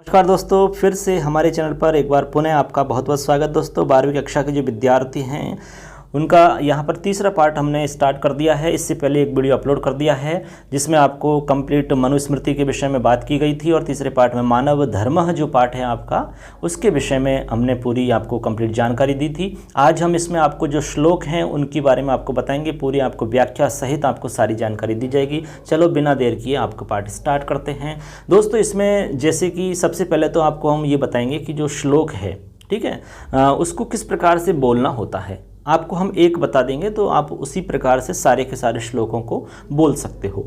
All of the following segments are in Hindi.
नमस्कार दोस्तों, फिर से हमारे चैनल पर एक बार पुनः आपका बहुत बहुत स्वागत। दोस्तों 12वीं कक्षा के जो विद्यार्थी हैं उनका यहाँ पर तीसरा पार्ट हमने स्टार्ट कर दिया है। इससे पहले एक वीडियो अपलोड कर दिया है जिसमें आपको कंप्लीट मनुस्मृति के विषय में बात की गई थी और तीसरे पार्ट में मानव धर्म जो पार्ट है आपका उसके विषय में हमने पूरी आपको कंप्लीट जानकारी दी थी। आज हम इसमें आपको जो श्लोक हैं उनके बारे में आपको बताएंगे, पूरी आपको व्याख्या सहित आपको सारी जानकारी दी जाएगी। चलो बिना देर किए आपको पार्ट स्टार्ट करते हैं। दोस्तों इसमें जैसे कि सबसे पहले तो आपको हम ये बताएंगे कि जो श्लोक है, ठीक है, उसको किस प्रकार से बोलना होता है। आपको हम एक बता देंगे तो आप उसी प्रकार से सारे के सारे श्लोकों को बोल सकते हो।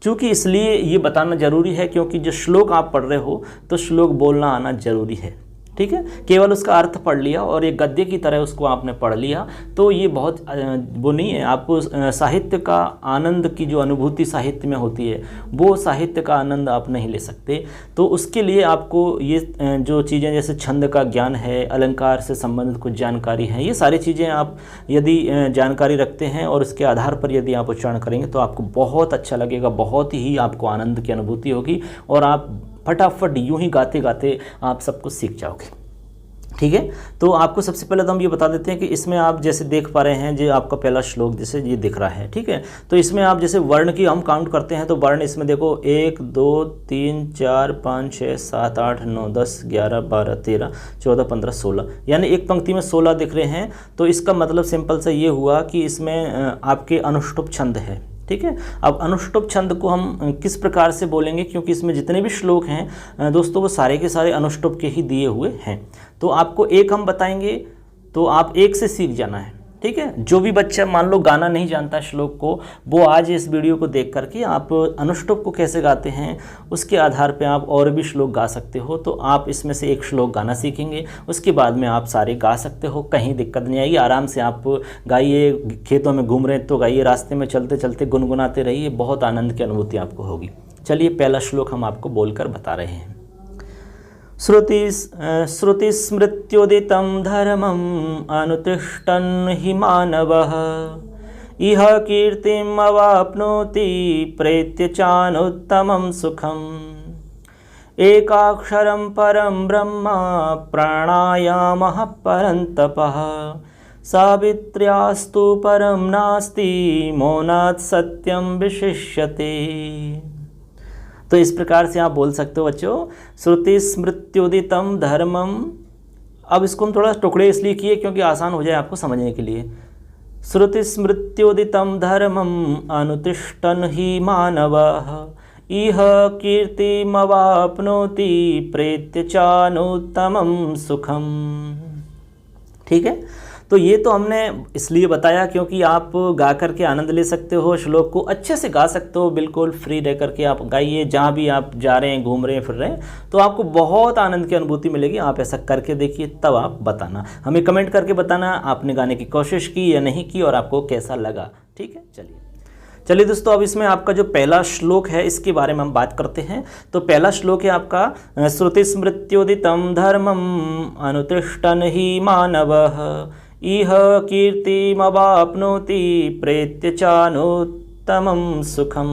क्योंकि इसलिए ये बताना ज़रूरी है क्योंकि जो श्लोक आप पढ़ रहे हो तो श्लोक बोलना आना ज़रूरी है, ठीक है। केवल उसका अर्थ पढ़ लिया और एक गद्य की तरह उसको आपने पढ़ लिया तो ये बहुत वो नहीं है। आपको साहित्य का आनंद की जो अनुभूति साहित्य में होती है वो साहित्य का आनंद आप नहीं ले सकते। तो उसके लिए आपको ये जो चीज़ें जैसे छंद का ज्ञान है, अलंकार से संबंधित कुछ जानकारी है, ये सारी चीज़ें आप यदि जानकारी रखते हैं और इसके आधार पर यदि आप उच्चारण करेंगे तो आपको बहुत अच्छा लगेगा, बहुत ही आपको आनंद की अनुभूति होगी और आप फटाफट यूं ही गाते गाते आप सब कुछ सीख जाओगे, ठीक है। तो आपको सबसे पहले तो हम ये बता देते हैं कि इसमें आप जैसे देख पा रहे हैं, जो आपका पहला श्लोक जैसे ये दिख रहा है, ठीक है। तो इसमें आप जैसे वर्ण की हम काउंट करते हैं तो वर्ण इसमें देखो 1 2 3 4 5 6 7 8 9 10 11 12 13 14 15 16, यानी एक पंक्ति में 16 दिख रहे हैं। तो इसका मतलब सिंपल सा ये हुआ कि इसमें आपके अनुष्टुप छंद है, ठीक है। अब अनुष्टुप छंद को हम किस प्रकार से बोलेंगे, क्योंकि इसमें जितने भी श्लोक हैं दोस्तों वो सारे के सारे अनुष्टुप के ही दिए हुए हैं। तो आपको एक हम बताएंगे तो आप एक से सीख जाना है, ठीक है। जो भी बच्चा मान लो गाना नहीं जानता श्लोक को, वो आज इस वीडियो को देख करके आप अनुष्टुप को कैसे गाते हैं उसके आधार पे आप और भी श्लोक गा सकते हो। तो आप इसमें से एक श्लोक गाना सीखेंगे, उसके बाद में आप सारे गा सकते हो, कहीं दिक्कत नहीं आएगी। आराम से आप गाइए, खेतों में घूम रहे तो गाइए, रास्ते में चलते चलते गुनगुनाते रहिए, बहुत आनंद की अनुभूति आपको होगी। चलिए पहला श्लोक हम आपको बोलकर बता रहे हैं। श्रुतिस्मृत्योदितं धर्मम् अनुतिष्ठन् हि मानवः इह कीर्तिम् अवाप्नोति प्रेत्य चानुत्तमं सुखम्। एकाक्षरं परं ब्रह्म प्राणायामः परन्तपः सावित्र्यास्तु परं नास्ति मौनात् सत्यं विशिष्यते। तो इस प्रकार से आप बोल सकते हो बच्चों, श्रुति स्मृत्योदितम धर्मम। अब इसको हम थोड़ा टुकड़े इसलिए किए क्योंकि आसान हो जाए आपको समझने के लिए। श्रुति स्मृत्योदितम धर्मम अनुतिष्ठन् हि मानवः इह कीर्तिमवाप्नोति प्रेत्य चानुत्तमं सुखम, ठीक है। तो ये तो हमने इसलिए बताया क्योंकि आप गा करके आनंद ले सकते हो, श्लोक को अच्छे से गा सकते हो, बिल्कुल फ्री रह करके आप गाइए। जहाँ भी आप जा रहे हैं, घूम रहे हैं, फिर रहे हैं तो आपको बहुत आनंद की अनुभूति मिलेगी। आप ऐसा करके देखिए, तब आप बताना, हमें कमेंट करके बताना आपने गाने की कोशिश की या नहीं की और आपको कैसा लगा, ठीक है। चलिए दोस्तों, अब इसमें आपका जो पहला श्लोक है इसके बारे में हम बात करते हैं। तो पहला श्लोक है आपका श्रुति स्मृत्योदितम धर्मम अनुतिष्ठन् हि मानवः इह कीर्तिमवाप्नोति प्रेत्य चानुत्तमं सुखम।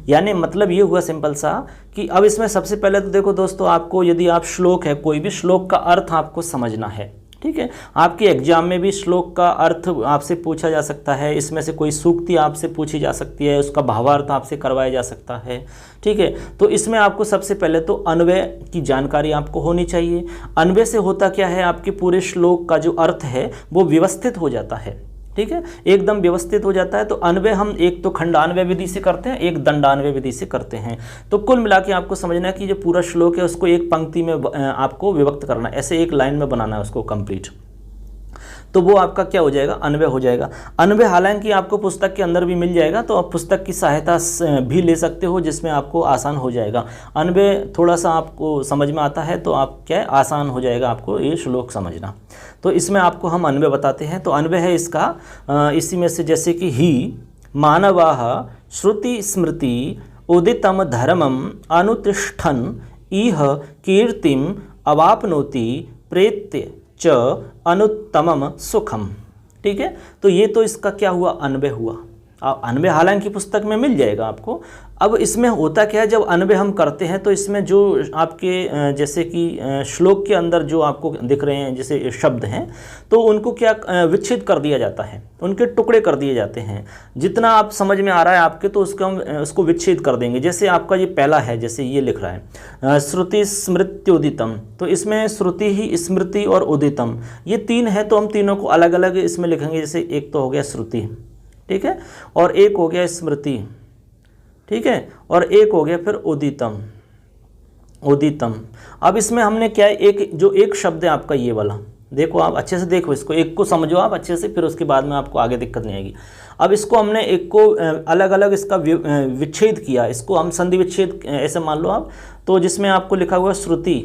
यानी मतलब ये हुआ सिंपल सा कि अब इसमें सबसे पहले तो देखो दोस्तों, आपको यदि आप श्लोक है, कोई भी श्लोक का अर्थ आपको समझना है, ठीक है। आपके एग्जाम में भी श्लोक का अर्थ आपसे पूछा जा सकता है, इसमें से कोई सूक्ति आपसे पूछी जा सकती है, उसका भावार्थ आपसे करवाया जा सकता है, ठीक है। तो इसमें आपको सबसे पहले तो अन्वय की जानकारी आपको होनी चाहिए। अन्वय से होता क्या है, आपके पूरे श्लोक का जो अर्थ है वो व्यवस्थित हो जाता है, ठीक है, एकदम व्यवस्थित हो जाता है। तो अन्वय हम एक तो खंडान्वय विधि से करते हैं, एक दंडान्वय विधि से करते हैं। तो कुल मिला के आपको समझना है कि जो पूरा श्लोक है उसको एक पंक्ति में आपको विभक्त करना है, ऐसे एक लाइन में बनाना है उसको कंप्लीट। तो वो आपका क्या हो जाएगा, अन्वय हो जाएगा। अन्वय हालांकि आपको पुस्तक के अंदर भी मिल जाएगा, तो आप पुस्तक की सहायता भी ले सकते हो जिसमें आपको आसान हो जाएगा। अन्वय थोड़ा सा आपको समझ में आता है तो आप क्या है, आसान हो जाएगा आपको ये श्लोक समझना। तो इसमें आपको हम अन्वय बताते हैं। तो अन्वय है इसका इसी में से जैसे कि ही मानवाः श्रुति स्मृति उदितम धर्मम अनुतिष्ठन् इह कीर्तिम अवाप्नोति प्रेत्य च अनुत्तमम सुखम, ठीक है। तो ये तो इसका क्या हुआ, अन्वय हुआ, अन्वय हालांकि पुस्तक में मिल जाएगा आपको। अब इसमें होता क्या है, जब अन्वय हम करते हैं तो इसमें जो आपके जैसे कि श्लोक के अंदर जो आपको दिख रहे हैं जैसे शब्द हैं, तो उनको क्या विच्छेद कर दिया जाता है, उनके टुकड़े कर दिए जाते हैं। जितना आप समझ में आ रहा है आपके, तो उसको हम उसको विच्छेद कर देंगे। जैसे आपका ये पहला है, जैसे ये लिख रहा है श्रुति स्मृति उदितम, तो इसमें श्रुति ही, स्मृति और उदितम, ये तीन है, तो हम तीनों को अलग अलग इसमें लिखेंगे। जैसे एक तो हो गया श्रुति, ठीक है, और एक हो गया स्मृति, ठीक है, और एक हो गया फिर उदितम, उदितम। अब इसमें हमने क्या है, एक शब्द है आपका ये वाला, देखो आप अच्छे से देखो इसको, एक को समझो आप अच्छे से, फिर उसके बाद में आपको आगे दिक्कत नहीं आएगी। अब इसको हमने एक को अलग अलग इसका विच्छेद किया, इसको हम संधि विच्छेद ऐसे मान लो आप। तो जिसमें आपको लिखा हुआ श्रुति,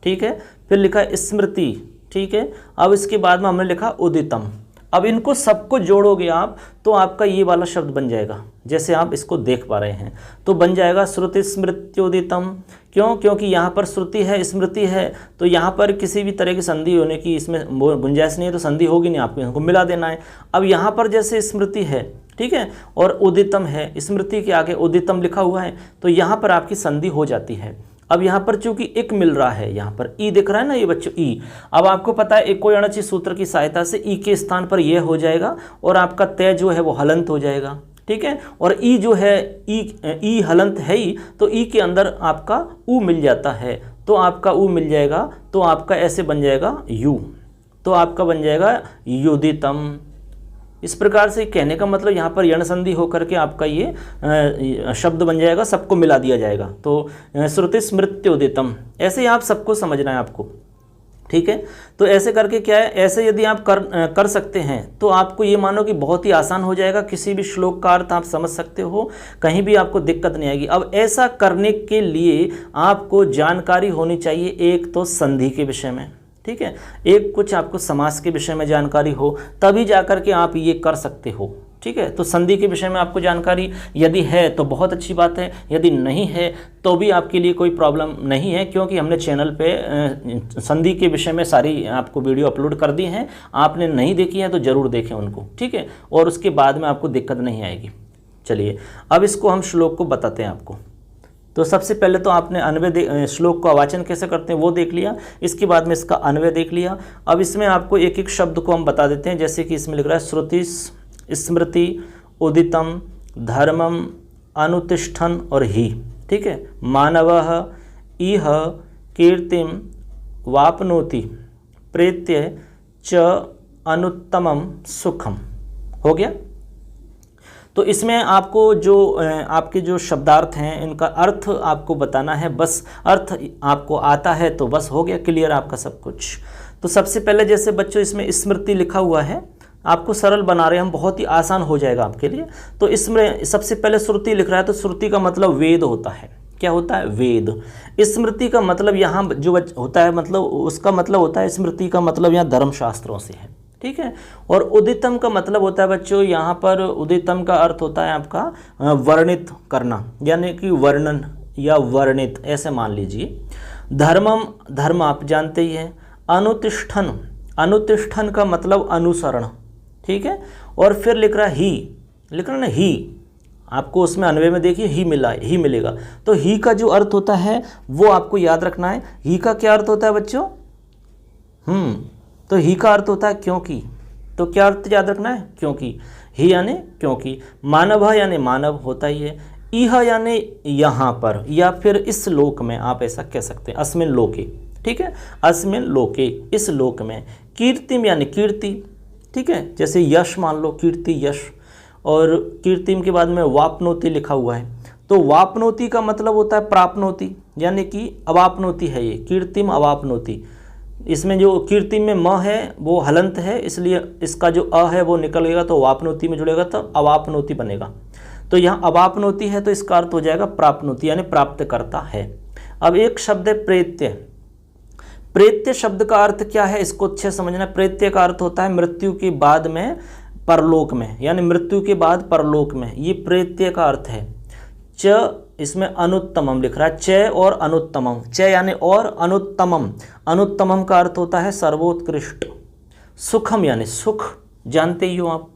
ठीक है, फिर लिखा स्मृति, ठीक है, अब इसके बाद में हमने लिखा उदितम। अब इनको सबको जोड़ोगे आप तो आपका ये वाला शब्द बन जाएगा, जैसे आप इसको देख पा रहे हैं, तो बन जाएगा श्रुति स्मृत्योदितम। क्यों? क्योंकि यहाँ पर श्रुति है, स्मृति है, तो यहाँ पर किसी भी तरह की संधि होने की इसमें गुंजाइश नहीं है, तो संधि होगी नहीं, आपको इनको मिला देना है। अब यहाँ पर जैसे स्मृति है, ठीक है, और उदितम है, स्मृति के आगे उदितम लिखा हुआ है, तो यहाँ पर आपकी संधि हो जाती है। अब यहाँ पर चूंकि एक मिल रहा है, यहाँ पर ई दिख रहा है ना ये बच्चों, ई। अब आपको पता है एको अणचि सूत्र की सहायता से ई के स्थान पर यह हो जाएगा और आपका तय जो है वो हलंत हो जाएगा, ठीक है, और ई जो है ई हलंत है ही, तो ई के अंदर आपका ऊ मिल जाता है, तो आपका ऊ मिल जाएगा, तो आपका ऐसे बन जाएगा यू, तो आपका बन जाएगा युदितम। इस प्रकार से कहने का मतलब यहाँ पर यण संधि होकर के आपका ये शब्द बन जाएगा, सबको मिला दिया जाएगा। तो श्रुति स्मृत्योदितम, ऐसे ही आप सबको समझना है आपको, ठीक है। तो ऐसे करके क्या है, ऐसे यदि आप कर सकते हैं तो आपको ये मानो कि बहुत ही आसान हो जाएगा, किसी भी श्लोक का अर्थ आप समझ सकते हो, कहीं भी आपको दिक्कत नहीं आएगी। अब ऐसा करने के लिए आपको जानकारी होनी चाहिए, एक तो संधि के विषय में, ठीक है, एक कुछ आपको समास के विषय में जानकारी हो, तभी जाकर के आप ये कर सकते हो, ठीक है। तो संधि के विषय में आपको जानकारी यदि है तो बहुत अच्छी बात है, यदि नहीं है तो भी आपके लिए कोई प्रॉब्लम नहीं है, क्योंकि हमने चैनल पे संधि के विषय में सारी आपको वीडियो अपलोड कर दी हैं। आपने नहीं देखी है तो ज़रूर देखें उनको, ठीक है, और उसके बाद में आपको दिक्कत नहीं आएगी। चलिए अब इसको हम श्लोक को बताते हैं आपको। तो सबसे पहले तो आपने अन्वय श्लोक का वाचन कैसे करते हैं वो देख लिया, इसके बाद में इसका अन्वय देख लिया। अब इसमें आपको एक एक शब्द को हम बता देते हैं, जैसे कि इसमें लिख रहा है श्रुति स्मृति उदितम धर्मम अनुतिष्ठन और ही, ठीक है, मानवः इह कीर्तिम वापनोति प्रेत्य च अनुत्तमम सुखम। हो गया। तो इसमें आपको जो आपके जो शब्दार्थ हैं इनका अर्थ आपको बताना है, बस अर्थ आपको आता है तो बस हो गया क्लियर आपका सब कुछ। तो सबसे पहले जैसे बच्चों इसमें स्मृति लिखा हुआ है, आपको सरल बना रहे हैं हम, बहुत ही आसान हो जाएगा आपके लिए। तो इसमें सबसे पहले श्रुति लिख रहा है, तो श्रुति का मतलब वेद होता है। क्या होता है? वेद। स्मृति का मतलब यहाँ जो होता है, मतलब उसका मतलब होता है, स्मृति का मतलब यहाँ धर्मशास्त्रों से है, ठीक है। और उदितम का मतलब होता है बच्चों, यहाँ पर उदितम का अर्थ होता है आपका वर्णित करना, यानी कि वर्णन या वर्णित, ऐसे मान लीजिए। धर्मम, धर्म आप जानते ही हैं। अनुतिष्ठन, अनुतिष्ठन का मतलब अनुसरण, ठीक है। और फिर लिख रहा ही, लिख रहा ना ही, आपको उसमें अन्वय में देखिए ही मिला, ही मिलेगा। तो ही का जो अर्थ होता है वो आपको याद रखना है। ही का क्या अर्थ होता है बच्चों? तो ही का अर्थ होता है क्योंकि। तो क्या अर्थ याद रखना है? क्योंकि। ही यानी क्योंकि। मानव यानी मानव होता ही है। इह यानी यहाँ पर, या फिर इस लोक में, आप ऐसा कह सकते हैं, अस्मिन लोके, ठीक है, अस्मिन लोके, इस लोक में। कीर्तिम यानी कीर्ति, ठीक है, जैसे यश मान लो, कीर्ति यश। और कीर्तिम के बाद में वापनोति लिखा हुआ है, तो वापनोति का मतलब होता है प्राप्नोति, यानी कि अवापनोति है ये, कीर्तिम अवापनोति। इसमें जो कीर्तिम में म है वो हलंत है, इसलिए इसका जो अ है वो निकलेगा तो वापनोति में जुड़ेगा तो अवापनोति बनेगा। तो यहाँ अवापनोति है तो इसका अर्थ हो जाएगा प्राप्नोति, यानी प्राप्त करता है। अब एक शब्द है प्रेत्य। प्रेत्य शब्द का अर्थ क्या है इसको अच्छे समझना। प्रेत्य का अर्थ होता है मृत्यु के बाद में परलोक में, यानी मृत्यु के बाद परलोक में, ये प्रेत्य का अर्थ है। च इसमें अनुत्तमम लिख रहा है, च और अनुत्तमम, च यानी और, अनुत्तमम, अनुत्तमम का अर्थ होता है सर्वोत्कृष्ट। सुखम यानी सुख, जानते ही हो आप।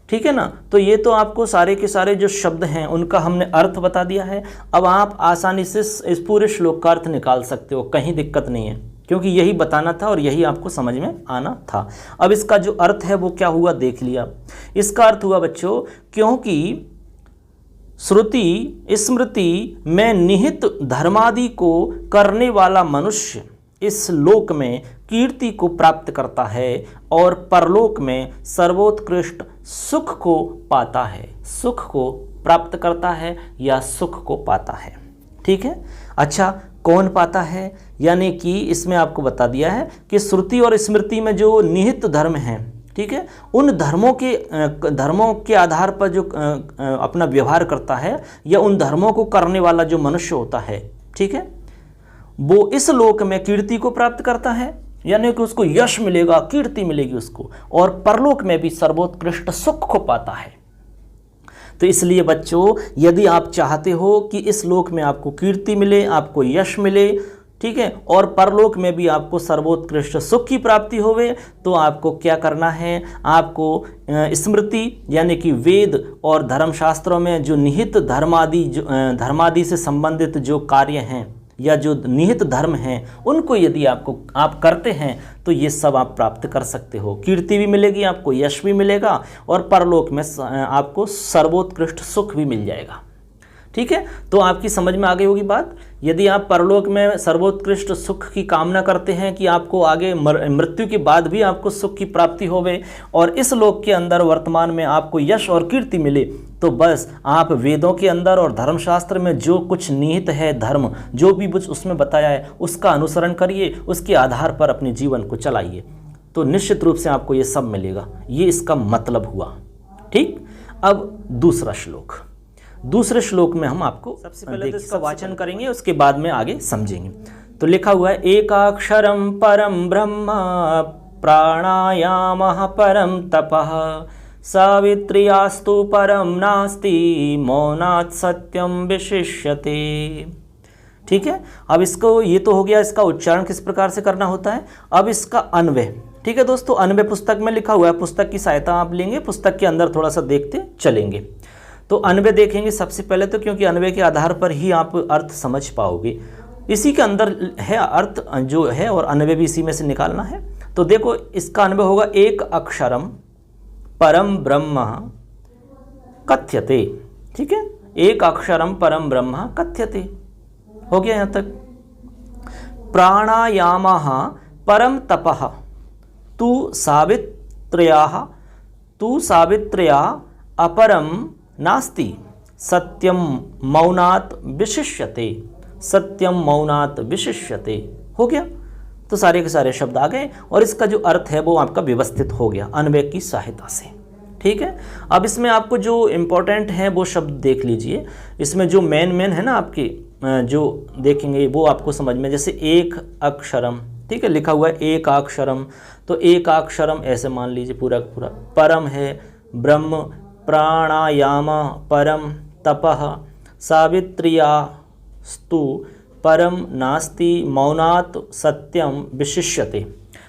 ठीक है ना। तो ये तो आपको सारे के सारे जो शब्द हैं उनका हमने अर्थ बता दिया है। अब आप आसानी से इस पूरे श्लोक का अर्थ निकाल सकते हो, कहीं दिक्कत नहीं है, क्योंकि यही बताना था और यही आपको समझ में आना था। अब इसका जो अर्थ है वो क्या हुआ देख लिया। इसका अर्थ हुआ बच्चों, क्योंकि श्रुति स्मृति में निहित धर्मादि को करने वाला मनुष्य इस लोक में कीर्ति को प्राप्त करता है और परलोक में सर्वोत्कृष्ट सुख को पाता है, सुख को प्राप्त करता है या सुख को पाता है। ठीक है। अच्छा, कौन पाता है? यानी कि इसमें आपको बता दिया है कि श्रुति और स्मृति में जो निहित धर्म हैं, ठीक है, उन धर्मों के आधार पर जो अपना व्यवहार करता है या उन धर्मों को करने वाला जो मनुष्य होता है, ठीक है, वो इस लोक में कीर्ति को प्राप्त करता है, यानी कि उसको यश मिलेगा, कीर्ति मिलेगी उसको, और परलोक में भी सर्वोत्कृष्ट सुख को पाता है। तो इसलिए बच्चों, यदि आप चाहते हो कि इस लोक में आपको कीर्ति मिले, आपको यश मिले, ठीक है, और परलोक में भी आपको सर्वोत्कृष्ट सुख की प्राप्ति होवे, तो आपको क्या करना है? आपको स्मृति यानी कि वेद और धर्मशास्त्रों में जो निहित धर्मादि से संबंधित जो कार्य हैं या जो निहित धर्म हैं, उनको यदि आप करते हैं तो ये सब आप प्राप्त कर सकते हो। कीर्ति भी मिलेगी, आपको यश भी मिलेगा और परलोक में आपको सर्वोत्कृष्ट सुख भी मिल जाएगा। ठीक है। तो आपकी समझ में आ गई होगी बात। यदि आप परलोक में सर्वोत्कृष्ट सुख की कामना करते हैं कि आपको आगे मृत्यु के बाद भी आपको सुख की प्राप्ति होवे और इस लोक के अंदर वर्तमान में आपको यश और कीर्ति मिले, तो बस आप वेदों के अंदर और धर्मशास्त्र में जो कुछ निहित है धर्म, जो भी कुछ उसमें बताया है, उसका अनुसरण करिए, उसके आधार पर अपने जीवन को चलाइए, तो निश्चित रूप से आपको ये सब मिलेगा। ये इसका मतलब हुआ। ठीक। अब दूसरे श्लोक में हम आपको सबसे पहले तो इसका वाचन करेंगे, उसके बाद में आगे समझेंगे। तो लिखा हुआ है, एकाक्षरम परम ब्रह्म प्राणायामः परम तपः सावित्र्यास्तु परम नास्ति मौनात् सत्यम विशिष्यते। ठीक है। अब इसको, ये तो हो गया इसका उच्चारण किस प्रकार से करना होता है। अब इसका अन्वय, ठीक है दोस्तों, अन्वय पुस्तक में लिखा हुआ है, पुस्तक की सहायता आप लेंगे, पुस्तक के अंदर थोड़ा सा देखते चलेंगे। तो अन्वय देखेंगे सबसे पहले, तो क्योंकि अन्वय के आधार पर ही आप अर्थ समझ पाओगे, इसी के अंदर है अर्थ जो है, और अन्वय भी इसी में से निकालना है। तो देखो, इसका अन्वय होगा, एक अक्षरम परम ब्रह्म कथ्यते। ठीक है, एक अक्षरम परम ब्रह्म कथ्यते, हो गया यहाँ तक। प्राणायामः परम तपः तु सावित्र्या अपरम नास्ति सत्यम मौनात् विशिष्यते। सत्यम मौनात् विशिष्यते, हो गया। तो सारे के सारे शब्द आ गए और इसका जो अर्थ है वो आपका व्यवस्थित हो गया अन्वय की सहायता से। ठीक है। अब इसमें आपको जो इम्पोर्टेंट है वो शब्द देख लीजिए। इसमें जो मेन है ना आपके, जो देखेंगे वो आपको समझ में, जैसे एक अक्षरम, ठीक है, लिखा हुआ है एक अक्षरम, तो एक अक्षरम ऐसे मान लीजिए पूरा पूरा। परम है ब्रह्म, प्राणायाम परम तपः सावित्र्यास्तु परम नास्ति मौनात् सत्यम विशिष्यते।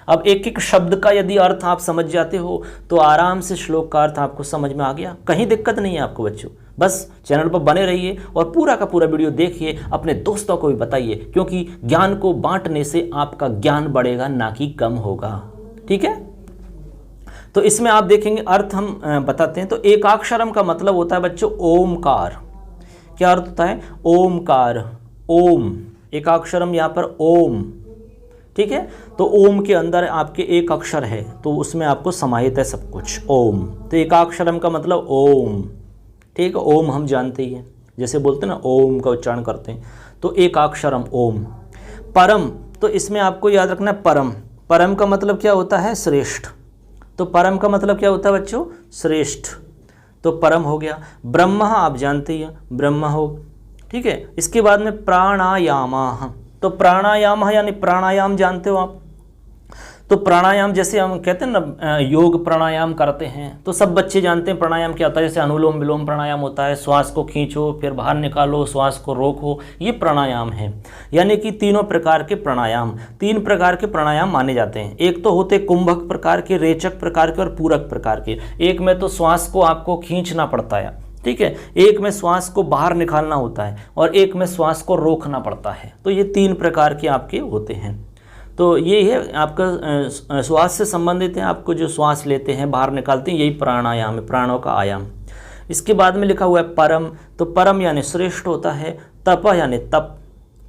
अब एक एक शब्द का यदि अर्थ आप समझ जाते हो तो आराम से श्लोक का अर्थ आपको समझ में आ गया, कहीं दिक्कत नहीं है आपको बच्चों। बस चैनल पर बने रहिए और पूरा का पूरा वीडियो देखिए, अपने दोस्तों को भी बताइए, क्योंकि ज्ञान को बांटने से आपका ज्ञान बढ़ेगा, ना कि कम होगा। ठीक है। तो इसमें आप देखेंगे अर्थ हम बताते हैं। तो एकाक्षरम का मतलब होता है बच्चों ओमकार। क्या अर्थ होता है? ओमकार, ओम, एकाक्षरम यहाँ पर ओम। ठीक है। तो ओम के अंदर आपके एक अक्षर है तो उसमें आपको समाहित है सब कुछ, ओम। तो एकाक्षरम का मतलब ओम। ठीक है। ओम हम जानते ही हैं, जैसे बोलते हैं ना ओम का उच्चारण करते हैं, तो एकाक्षरम ओम। परम, तो इसमें आपको याद रखना है परम। परम का मतलब क्या होता है? श्रेष्ठ। तो परम का मतलब क्या होता है बच्चों? श्रेष्ठ। तो परम हो गया। ब्रह्म आप जानते ही हैं, ब्रह्म हो। ठीक है। इसके बाद में प्राणायाम, तो प्राणायाम यानी प्राणायाम जानते हो आप। तो प्राणायाम जैसे हम कहते हैं ना योग प्राणायाम करते हैं, तो सब बच्चे जानते हैं प्राणायाम क्या होता है। जैसे अनुलोम विलोम प्राणायाम होता है, श्वास को खींचो फिर बाहर निकालो, श्वास को रोको, ये प्राणायाम है। यानी कि तीनों प्रकार के प्राणायाम, 3 प्रकार के प्राणायाम माने जाते हैं। एक तो होते कुंभक प्रकार के, रेचक प्रकार के और पूरक प्रकार के। एक में तो श्वास को आपको खींचना पड़ता है, ठीक है, एक में श्वास को बाहर निकालना होता है और एक में श्वास को रोकना पड़ता है। तो ये 3 प्रकार के आपके होते हैं। तो ये है आपका श्वास से संबंधित है, आपको जो श्वास लेते हैं बाहर निकालते हैं, यही प्राणायाम है, प्राणों का आयाम। इसके बाद में लिखा हुआ है परम, तो परम यानी श्रेष्ठ होता है, तप यानी तप,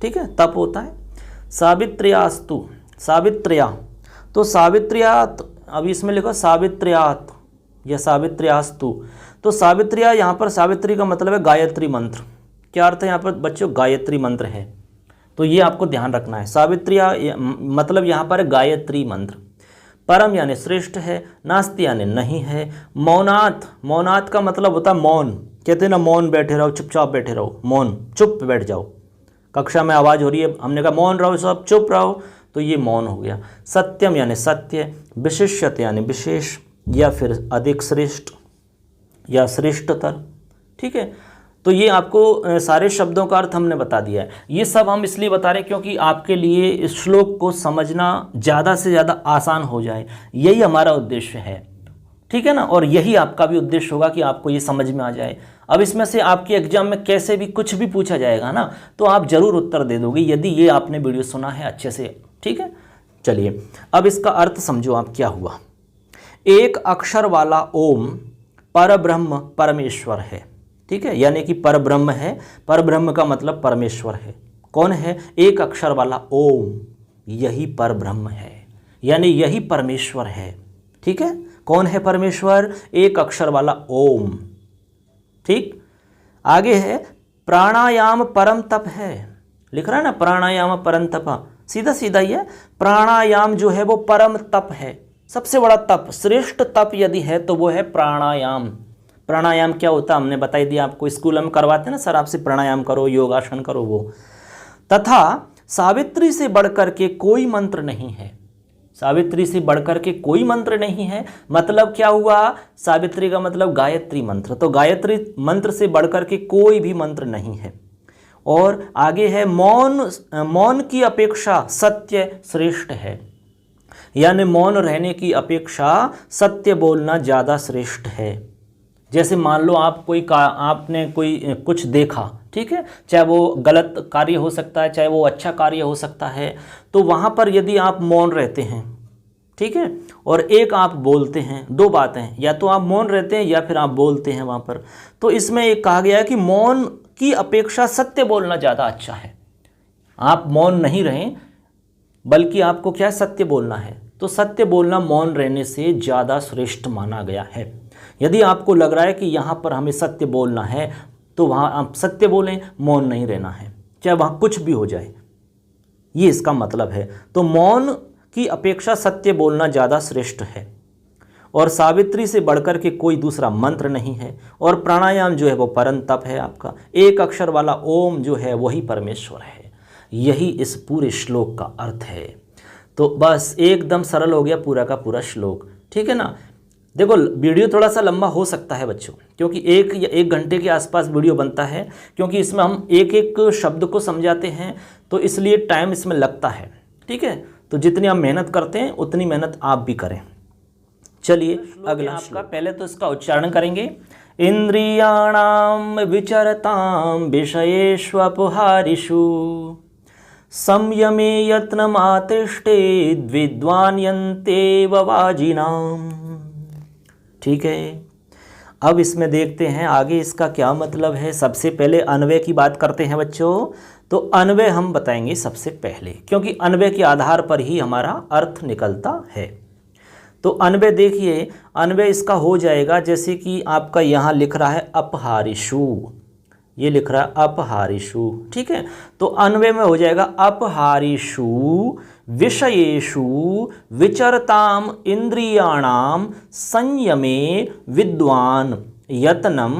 ठीक है, तप होता है। सावित्र्यास्तु, सावित्र्या, तो सावित्र्यात, अभी इसमें लिखा सावित्र्यात या सावित्र्यास्तु, तो सावित्र्या, यहाँ पर सावित्री का मतलब है गायत्री मंत्र। क्या अर्थ है यहाँ पर बच्चों? गायत्री मंत्र है, तो ये आपको ध्यान रखना है। सावित्र्या मतलब यहाँ पर गायत्री मंत्र। परम यानी श्रेष्ठ है, नास्ति यानी नहीं है। मौनाथ, मौनाथ का मतलब होता है मौन, कहते हैं ना मौन बैठे रहो, चुपचाप बैठे रहो, मौन, चुप बैठ जाओ। कक्षा में आवाज़ हो रही है, हमने कहा मौन रहो सब, चुप रहो, तो ये मौन हो गया। सत्यम यानी सत्य, विशिष्यत यानी विशेष या फिर अधिक श्रेष्ठ या श्रेष्ठतर, ठीक है। तो ये आपको सारे शब्दों का अर्थ हमने बता दिया है। ये सब हम इसलिए बता रहे हैं क्योंकि आपके लिए इस श्लोक को समझना ज़्यादा से ज़्यादा आसान हो जाए, यही हमारा उद्देश्य है, ठीक है ना। और यही आपका भी उद्देश्य होगा कि आपको ये समझ में आ जाए। अब इसमें से आपके एग्जाम में कैसे भी कुछ भी पूछा जाएगा ना, तो आप ज़रूर उत्तर दे दोगे यदि ये आपने वीडियो सुना है अच्छे से, ठीक है। चलिए अब इसका अर्थ समझो आप क्या हुआ। एक अक्षर वाला ओम परब्रह्म परमेश्वर है, ठीक है, यानी कि परब्रह्म है। परब्रह्म का मतलब परमेश्वर है। कौन है? एक अक्षर वाला ओम, यही परब्रह्म है, यानी यही परमेश्वर है, ठीक है। कौन है परमेश्वर? एक अक्षर वाला ओम, ठीक। आगे है प्राणायाम परम तप है, लिख रहा है ना प्राणायाम परम तप, सीधा सीधा ही है। प्राणायाम जो है वो परम तप है, सबसे बड़ा तप, श्रेष्ठ तप यदि है तो वो है प्राणायाम। प्राणायाम क्या होता है हमने बता ही दिया आपको, स्कूल में करवाते हैं ना सर आपसे, प्राणायाम करो, योगासन करो वो। तथा सावित्री से बढ़कर के कोई मंत्र नहीं है, सावित्री से बढ़कर के कोई मंत्र नहीं है, मतलब क्या हुआ? सावित्री का मतलब गायत्री मंत्र, तो गायत्री मंत्र से बढ़कर के कोई भी मंत्र नहीं है। और आगे है मौन, मौन की अपेक्षा सत्य श्रेष्ठ है, यानी मौन रहने की अपेक्षा सत्य बोलना ज़्यादा श्रेष्ठ है। जैसे मान लो आप आपने कोई कुछ देखा, ठीक है, चाहे वो गलत कार्य हो सकता है, चाहे वो अच्छा कार्य हो सकता है, तो वहाँ पर यदि आप मौन रहते हैं, ठीक है, और एक आप बोलते हैं, 2 बातें हैं, या तो आप मौन रहते हैं या फिर आप बोलते हैं वहाँ पर, तो इसमें एक कहा गया है कि मौन की अपेक्षा सत्य बोलना ज़्यादा अच्छा है। आप मौन नहीं रहें बल्कि आपको क्या सत्य बोलना है, तो सत्य बोलना मौन रहने से ज़्यादा श्रेष्ठ माना गया है। यदि आपको लग रहा है कि यहाँ पर हमें सत्य बोलना है तो वहाँ आप सत्य बोलें, मौन नहीं रहना है, चाहे वहाँ कुछ भी हो जाए, ये इसका मतलब है। तो मौन की अपेक्षा सत्य बोलना ज़्यादा श्रेष्ठ है। और सावित्री से बढ़कर के कोई दूसरा मंत्र नहीं है। और प्राणायाम जो है वो परम तप है आपका। एक अक्षर वाला ओम जो है वही परमेश्वर है। यही इस पूरे श्लोक का अर्थ है। तो बस एकदम सरल हो गया पूरा का पूरा श्लोक, ठीक है ना। देखो वीडियो थोड़ा सा लंबा हो सकता है बच्चों, क्योंकि 1 घंटे के आसपास वीडियो बनता है, क्योंकि इसमें हम एक एक शब्द को समझाते हैं, तो इसलिए टाइम इसमें लगता है, ठीक है। तो जितनी आप मेहनत करते हैं उतनी मेहनत आप भी करें। चलिए अगला आपका, पहले तो इसका उच्चारण करेंगे। इंद्रियाणाम विचरताम विषयेष्वपहारिषु संयमे यत्नमातिष्ठेद् विद्वान् यन्तेव वाजिनाम्। ठीक है, अब इसमें देखते हैं आगे इसका क्या मतलब है। सबसे पहले अन्वय की बात करते हैं बच्चों। तो अन्वय हम बताएंगे सबसे पहले, क्योंकि अन्वय के आधार पर ही हमारा अर्थ निकलता है। तो अन्वय देखिए, अन्वय इसका हो जाएगा जैसे कि आपका यहाँ लिख रहा है अपहारिषु, ये लिख रहा है अपहारिषु, ठीक है। तो अन्वय में हो जाएगा अपहारिषु विषयेषु विचरताम इंद्रियाणाम संयमे विद्वान यत्नम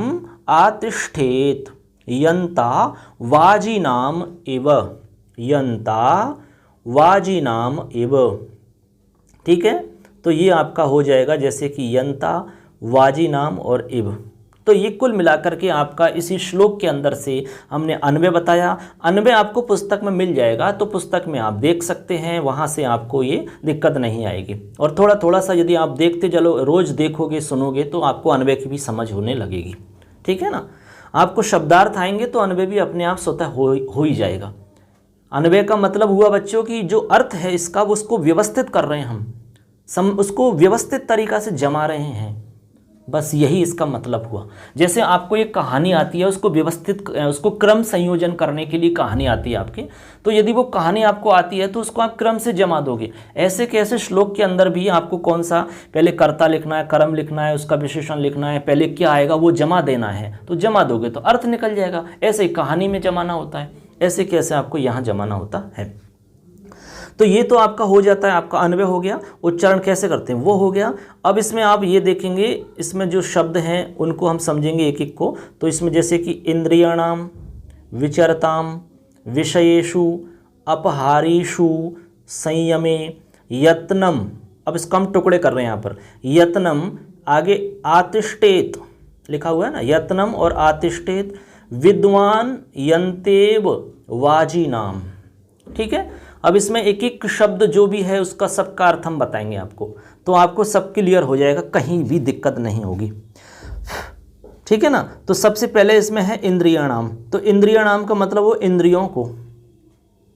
आतिष्ठेत यंता वाजिनाम इव, यंता वाजिनाम इव। ठीक है, तो ये आपका हो जाएगा जैसे कि यंता, वाजी नाम और इब। तो ये कुल मिलाकर के आपका इसी श्लोक के अंदर से हमने अन्वय बताया। अन्वय आपको पुस्तक में मिल जाएगा, तो पुस्तक में आप देख सकते हैं, वहाँ से आपको ये दिक्कत नहीं आएगी। और थोड़ा थोड़ा सा यदि आप देखते चलो, रोज़ देखोगे सुनोगे, तो आपको अन्वय की भी समझ होने लगेगी। ठीक है ना, आपको शब्दार्थ आएंगे तो अन्वय भी अपने आप स्वतः हो ही जाएगा। अन्वय का मतलब हुआ बच्चों की जो अर्थ है इसका, वो उसको व्यवस्थित कर रहे हैं हम, उसको व्यवस्थित तरीक़ा से जमा रहे हैं, बस यही इसका मतलब हुआ। जैसे आपको एक कहानी आती है, उसको व्यवस्थित, उसको क्रम संयोजन करने के लिए कहानी आती है आपके, तो यदि वो कहानी आपको आती है तो उसको आप क्रम से जमा दोगे। ऐसे कैसे श्लोक के अंदर भी आपको कौन सा पहले कर्ता लिखना है, कर्म लिखना है, उसका विशेषण लिखना है, पहले क्या आएगा वो जमा देना है, तो जमा दोगे तो अर्थ निकल जाएगा। ऐसे ही कहानी में जमाना होता है, ऐसे कैसे आपको यहाँ जमाना होता है। तो ये तो आपका हो जाता है, आपका अन्वय हो गया। उच्चारण कैसे करते हैं वो हो गया। अब इसमें आप ये देखेंगे, इसमें जो शब्द हैं उनको हम समझेंगे एक एक को। तो इसमें जैसे कि इंद्रियाणाम, विचरताम, विषयेषु, अपहारीषु, संयमे, यत्नम। अब इसका हम टुकड़े कर रहे हैं यहाँ पर। यत्नम, आगे आतिष्ठेत लिखा हुआ है ना, यत्नम और आतिष्ठेत, विद्वान यंतेव वाजी नाम। ठीक है, अब इसमें एक एक शब्द जो भी है उसका सबका अर्थ हम बताएंगे आपको, तो आपको सब क्लियर हो जाएगा, कहीं भी दिक्कत नहीं होगी। ठीक है ना, तो सबसे पहले इसमें है इंद्रियाणाम। तो इंद्रियाणाम का मतलब वो इंद्रियों को,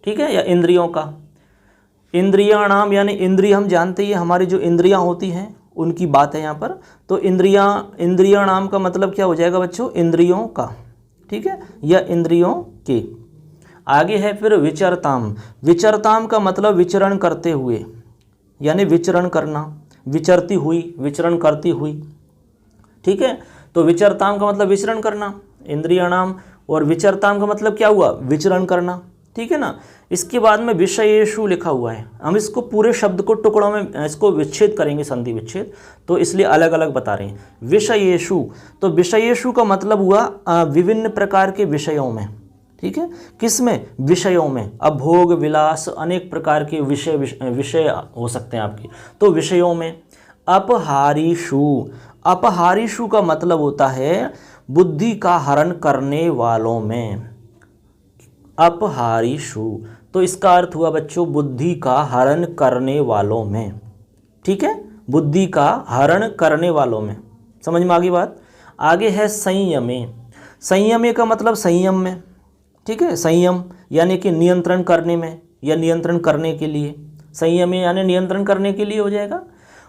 ठीक है, या इंद्रियों का। इंद्रियाणाम यानी इंद्रिय, हम जानते ही हमारी जो इंद्रियां होती हैं उनकी बात है यहाँ पर। तो इंद्रियाणाम का मतलब क्या हो जाएगा बच्चों, इंद्रियों का, ठीक है, या इंद्रियों के। आगे है फिर विचरताम। विचरताम का मतलब विचरण करते हुए, यानी विचरण करना, विचरती हुई, विचरण करती हुई। ठीक है, तो विचरताम का मतलब विचरण करना, इंद्रियाणाम, और विचरताम का मतलब क्या हुआ, विचरण करना। ठीक है ना, इसके बाद में विषयेषु लिखा हुआ है, हम इसको पूरे शब्द को टुकड़ों में इसको विच्छेद करेंगे, संधि विच्छेद, तो इसलिए अलग अलग बता रहे हैं। विषयेषु, तो विषयेषु का मतलब हुआ विभिन्न प्रकार के विषयों में। ठीक है, किस में, विषयों में। अब भोग विलास अनेक प्रकार के विषय हो सकते हैं आपके, तो विषयों में। अपहारीषु, अपहारीषु का मतलब होता है बुद्धि का हरण करने वालों में। अपहारीषु, तो इसका अर्थ हुआ बच्चों बुद्धि का हरण करने वालों में। ठीक है, बुद्धि का हरण करने वालों में, समझ में आ गई बात। आगे है संयमे। संयमे का मतलब संयम में। ठीक है, संयम यानी कि नियंत्रण करने में या नियंत्रण करने के लिए, संयम यानी नियंत्रण करने के लिए हो जाएगा।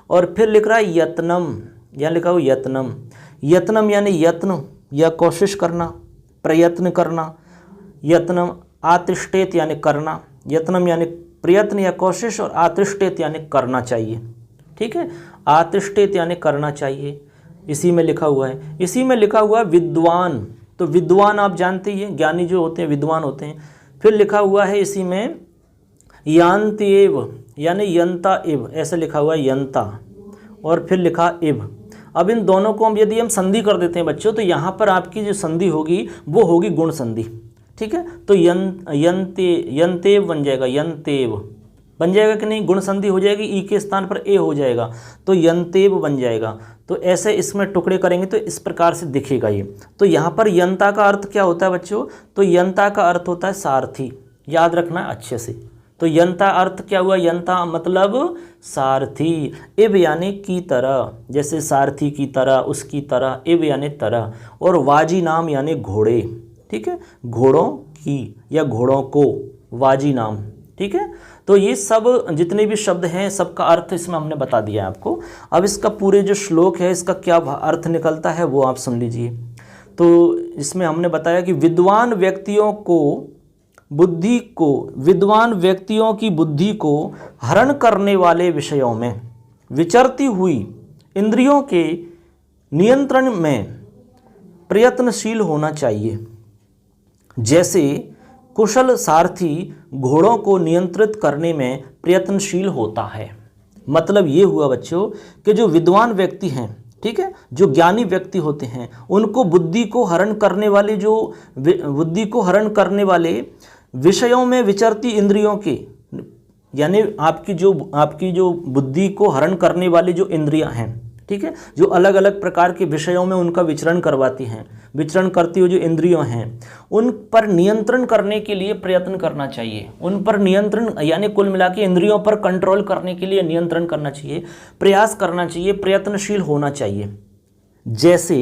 और फिर लिख रहा है यत्नम, यहाँ लिखा हो यत्नम। यत्नम यानी यत्न या कोशिश करना, प्रयत्न करना। यत्नम, आतिष्ठेत यानी करना। यत्नम यानी प्रयत्न या कोशिश, और आतिष्ठेत यानी करना चाहिए। ठीक है, आतिष्ठेत यानी करना चाहिए, इसी में लिखा हुआ है। इसी में लिखा हुआ विद्वान, तो विद्वान आप जानते ही हैं, ज्ञानी जो होते हैं विद्वान होते हैं। फिर लिखा हुआ है इसी में यान्त्येव यानी यंता इव, ऐसे लिखा हुआ है यंता, और फिर लिखा इव। अब इन दोनों को यदि हम संधि कर देते हैं बच्चों, तो यहाँ पर आपकी जो संधि होगी वो होगी गुण संधि। ठीक है, तो यंतेव बन जाएगा, यंतेव बन जाएगा कि नहीं, गुण संधि हो जाएगी, ई के स्थान पर ए हो जाएगा, तो यंतेव बन जाएगा। तो ऐसे इसमें टुकड़े करेंगे तो इस प्रकार से दिखेगा ये। तो यहाँ पर यंता का अर्थ क्या होता है बच्चों, तो यंता का अर्थ होता है सारथी, याद रखना अच्छे से। तो यंता अर्थ क्या हुआ, यंता मतलब सारथी। इव यानी की तरह, जैसे सारथी की तरह, उसकी तरह, इव यानी तरह। और वाजी नाम यानी घोड़े। ठीक है, घोड़ों की या घोड़ों को वाजी नाम। ठीक है, तो ये सब जितने भी शब्द हैं सबका अर्थ इसमें हमने बता दिया है आपको। अब इसका पूरे जो श्लोक है इसका क्या अर्थ निकलता है वो आप सुन लीजिए। तो इसमें हमने बताया कि विद्वान व्यक्तियों की बुद्धि को हरण करने वाले विषयों में विचरती हुई इंद्रियों के नियंत्रण में प्रयत्नशील होना चाहिए। जैसे कुशल सारथी घोड़ों को नियंत्रित करने में प्रयत्नशील होता है। मतलब ये हुआ बच्चों कि जो विद्वान व्यक्ति हैं, ठीक है, जो ज्ञानी व्यक्ति होते हैं, उनको बुद्धि को हरण करने वाले विषयों में विचरती इंद्रियों के यानी आपकी जो बुद्धि को हरण करने वाली जो इंद्रियां हैं, ठीक है, जो अलग अलग प्रकार के विषयों में उनका विचरण करवाती हैं, विचरण करती हुई जो इंद्रियों हैं, उन पर नियंत्रण करने के लिए प्रयत्न करना चाहिए। उन पर नियंत्रण यानी कुल मिला के इंद्रियों पर कंट्रोल करने के लिए नियंत्रण करना चाहिए, प्रयास करना चाहिए, प्रयत्नशील होना चाहिए। जैसे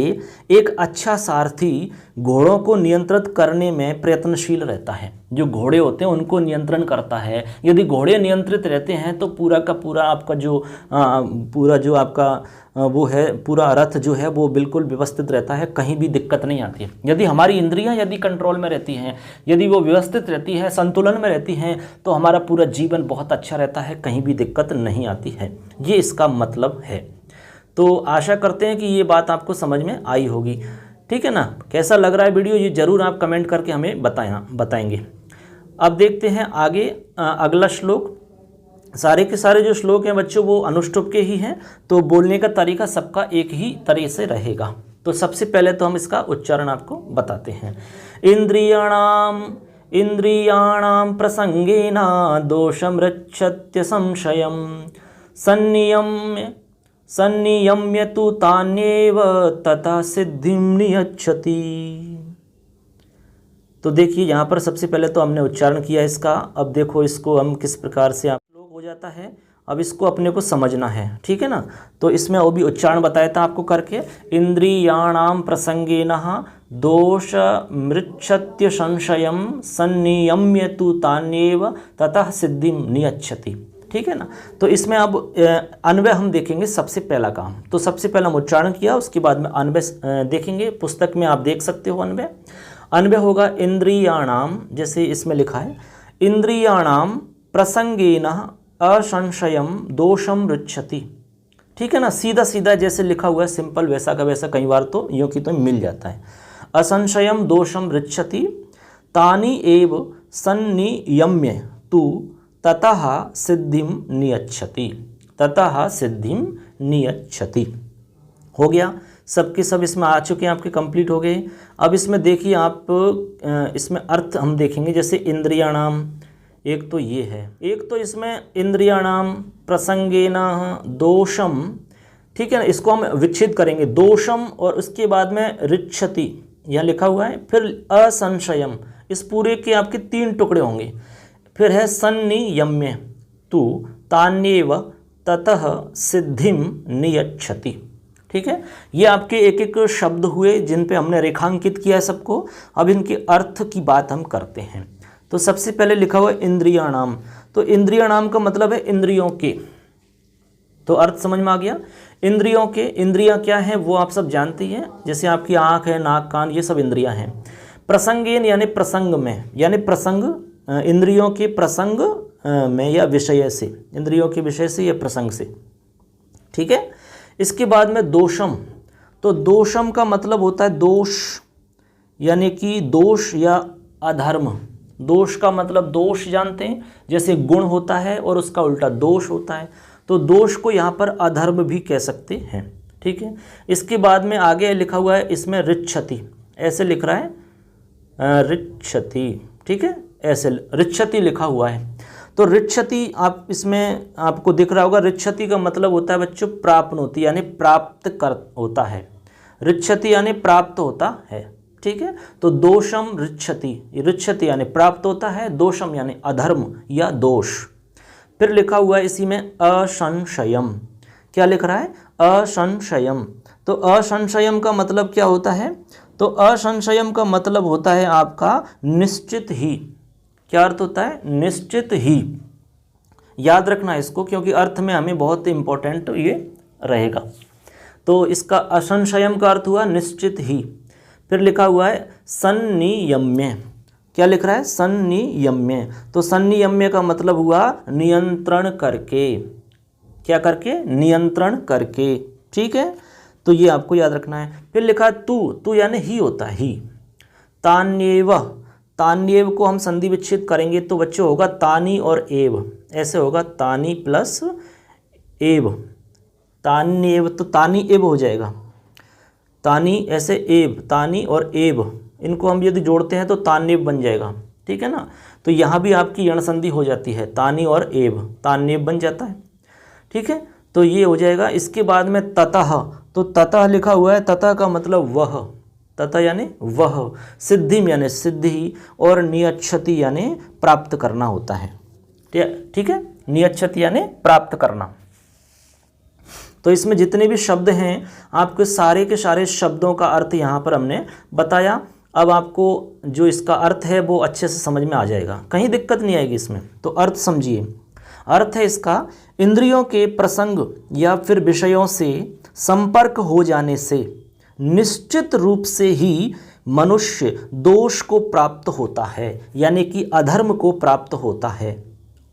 एक अच्छा सारथी घोड़ों को नियंत्रित करने में प्रयत्नशील रहता है, जो घोड़े होते हैं उनको नियंत्रण करता है। यदि घोड़े नियंत्रित रहते हैं तो पूरा का पूरा आपका जो आपका वो है, पूरा रथ जो है वो बिल्कुल व्यवस्थित रहता है, कहीं भी दिक्कत नहीं आती है। यदि हमारी इंद्रियां यदि कंट्रोल में रहती हैं, यदि वो व्यवस्थित रहती है, संतुलन में रहती हैं, तो हमारा पूरा जीवन बहुत अच्छा रहता है, कहीं भी दिक्कत नहीं आती है। ये इसका मतलब है। तो आशा करते हैं कि ये बात आपको समझ में आई होगी, ठीक है ना। कैसा लग रहा है वीडियो, ये ज़रूर आप कमेंट करके हमें बताएंगे। अब देखते हैं आगे अगला श्लोक। सारे के सारे जो श्लोक हैं बच्चों वो अनुष्टुप के ही हैं, तो बोलने का तरीका सबका एक ही तरह से रहेगा। तो सबसे पहले तो हम इसका उच्चारण आपको बताते हैं। इंद्रियाणाम प्रसंगेना दोषम रक्षत्य संशयम संनियम्य तु तान्येव तथा सिद्धिं नियच्छति। तो देखिए यहाँ पर सबसे पहले तो हमने उच्चारण किया इसका। अब देखो इसको हम किस प्रकार से आप लोग हो जाता है, अब इसको अपने को समझना है, ठीक है ना। तो इसमें वो भी उच्चारण बताया था आपको करके। इंद्रियाणाम प्रसंगेनः दोष मृच्छत्य संशयम संनियम्य तु तान्येव ततः सिद्धिं नियच्छति, ठीक है ना। तो इसमें अब अन्वय हम देखेंगे सबसे पहला काम। तो सबसे पहला हम उच्चारण किया, उसके बाद में अन्वय देखेंगे। पुस्तक में आप देख सकते हो अन्वय होगा इंद्रियाणाम, जैसे इसमें लिखा है इंद्रियाणाम प्रसंगेनः असंशयम दोषम रुच्छति, ठीक है ना। सीधा सीधा जैसे लिखा हुआ है सिंपल, वैसा का वैसा, कई बार तो यूँ की तो मिल जाता है। असंशयम दोषम रुच्छति तानि एव संनियम्य तु ततः सिद्धिं नियच्छति, ततः सिद्धिं नियच्छति। हो गया, सबके सब इसमें आ चुके हैं आपके, कंप्लीट हो गए। अब इसमें देखिए आप, इसमें अर्थ हम देखेंगे। जैसे इंद्रियाणाम, एक तो ये है, एक तो इसमें इंद्रियाणाम प्रसंगेनः दोषम, ठीक है ना, इसको हम विच्छेद करेंगे। दोषम और उसके बाद में रिच्छति, यहाँ लिखा हुआ है। फिर असंशयम, इस पूरे के आपके 3 टुकड़े होंगे। फिर है संनियम्य तु तान्येव ततः सिद्धिं नियच्छति, ठीक है। ये आपके एक एक शब्द हुए जिन पे हमने रेखांकित किया है सबको। अब इनके अर्थ की बात हम करते हैं। तो सबसे पहले लिखा हुआ इंद्रियाणाम, तो इंद्रियाणाम का मतलब है इंद्रियों के। तो अर्थ समझ में आ गया। इंद्रियों के, इंद्रियां क्या हैं वो आप सब जानते हैं। जैसे आपकी आँख है, नाक, कान, ये सब इंद्रियां हैं। प्रसंगेन यानी प्रसंग में, यानी प्रसंग, इंद्रियों के प्रसंग में या विषय से, इंद्रियों के विषय से या प्रसंग से, ठीक है। इसके बाद में दोषम, तो दोषम का मतलब होता है दोष, यानी कि दोष या अधर्म। दोष का मतलब दोष जानते हैं, जैसे गुण होता है और उसका उल्टा दोष होता है। तो दोष को यहाँ पर अधर्म भी कह सकते हैं, ठीक है। इसके बाद में आगे लिखा हुआ है इसमें रिच्छति, ऐसे लिख रहा है रिच्छति, ठीक है, ऐसे रिच्छति लिखा हुआ है। तो रिच्छति आप इसमें आपको दिख रहा होगा। रिच्छति का मतलब होता है बच्चों प्राप्नोति, यानी प्राप्त कर होता है। रिच्छति यानी प्राप्त होता है, ठीक है। तो दोषम रिच्छति, रिच्छति यानी प्राप्त होता है, दोषम यानी अधर्म या दोष। फिर लिखा हुआ है इसी में असंशयम, क्या लिख रहा है असंशयम। तो असंशयम का मतलब क्या होता है, तो असंशयम का मतलब होता है आपका निश्चित ही। क्या अर्थ होता है, निश्चित ही। याद रखना इसको, क्योंकि अर्थ में हमें बहुत इंपॉर्टेंट ये रहेगा। तो इसका असंशयम का अर्थ हुआ निश्चित ही। फिर लिखा हुआ है संनियम्य, क्या लिख रहा है संनियम्य। तो संनियम्य का मतलब हुआ नियंत्रण करके, क्या करके, नियंत्रण करके, ठीक है। तो ये आपको याद रखना है। फिर लिखा है तू यानी ही होता है, ही। तान्येव, तान्येव को हम संधि विच्छेद करेंगे तो बच्चों होगा तानी और एव, ऐसे होगा तानी प्लस एव, तान्येव। तो तानी एव हो जाएगा, तानी ऐसे एव, तानी और एव, इनको हम यदि जोड़ते हैं तो तान्येव बन जाएगा। ठीक है ना। तो यहाँ भी आपकी यण संधि हो जाती है, तानी और एव, तान्येव बन जाता है, ठीक है। तो ये हो जाएगा। इसके बाद में ततः, तो ततः लिखा हुआ है, ततः का मतलब वह, ततः यानी वह, सिद्धिम यानी सिद्धि, और नियच्छति यानी प्राप्त करना होता है, ठीक है। नियच्छति यानी प्राप्त करना। तो इसमें जितने भी शब्द हैं आपके सारे के सारे शब्दों का अर्थ यहाँ पर हमने बताया। अब आपको जो इसका अर्थ है वो अच्छे से समझ में आ जाएगा, कहीं दिक्कत नहीं आएगी इसमें। तो अर्थ समझिए। अर्थ है इसका, इंद्रियों के प्रसंग या फिर विषयों से संपर्क हो जाने से निश्चित रूप से ही मनुष्य दोष को प्राप्त होता है, यानी कि अधर्म को प्राप्त होता है।